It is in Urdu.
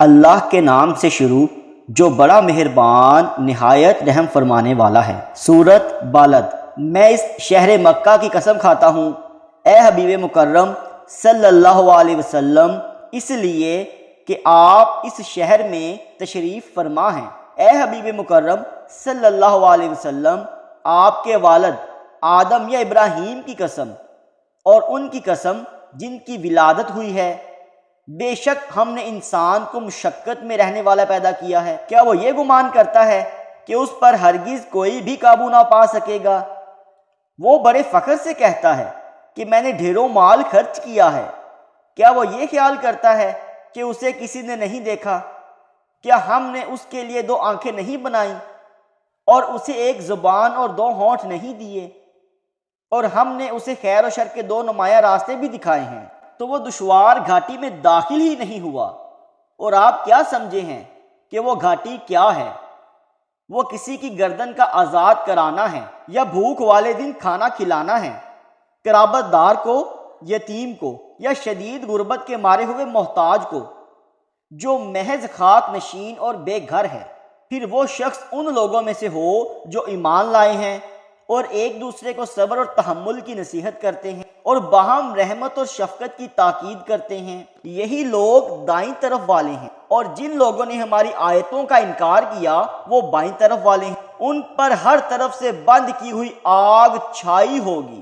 اللہ کے نام سے شروع جو بڑا مہربان نہایت رحم فرمانے والا ہے۔ سورۃ بالد۔ میں اس شہر مکہ کی قسم کھاتا ہوں اے حبیب مکرم صلی اللہ علیہ وسلم، اس لیے کہ آپ اس شہر میں تشریف فرما ہیں۔ اے حبیب مکرم صلی اللہ علیہ وسلم، آپ کے والد آدم یا ابراہیم کی قسم اور ان کی قسم جن کی ولادت ہوئی ہے، بے شک ہم نے انسان کو مشقت میں رہنے والا پیدا کیا ہے۔ کیا وہ یہ گمان کرتا ہے کہ اس پر ہرگز کوئی بھی قابو نہ پا سکے گا؟ وہ بڑے فخر سے کہتا ہے کہ میں نے ڈھیروں مال خرچ کیا ہے۔ کیا وہ یہ خیال کرتا ہے کہ اسے کسی نے نہیں دیکھا؟ کیا ہم نے اس کے لیے 2 آنکھیں نہیں بنائیں اور اسے 1 زبان اور 2 ہونٹ نہیں دیے؟ اور ہم نے اسے خیر و شر کے 2 نمایاں راستے بھی دکھائے ہیں، تو وہ دشوار گھاٹی میں داخل ہی نہیں ہوا۔ اور آپ کیا سمجھے ہیں کہ وہ گھاٹی کیا ہے؟ وہ کسی کی گردن کا آزاد کرانا ہے یا بھوک والے دن کھانا کھلانا ہے، قرابت دار کو، یتیم کو، یا شدید غربت کے مارے ہوئے محتاج کو جو محض خاک نشین اور بے گھر ہے۔ پھر وہ شخص ان لوگوں میں سے ہو جو ایمان لائے ہیں اور ایک دوسرے کو صبر اور تحمل کی نصیحت کرتے ہیں اور باہم رحمت اور شفقت کی تاکید کرتے ہیں، یہی لوگ دائیں طرف والے ہیں۔ اور جن لوگوں نے ہماری آیتوں کا انکار کیا وہ بائیں طرف والے ہیں، ان پر ہر طرف سے بند کی ہوئی آگ چھائی ہوگی۔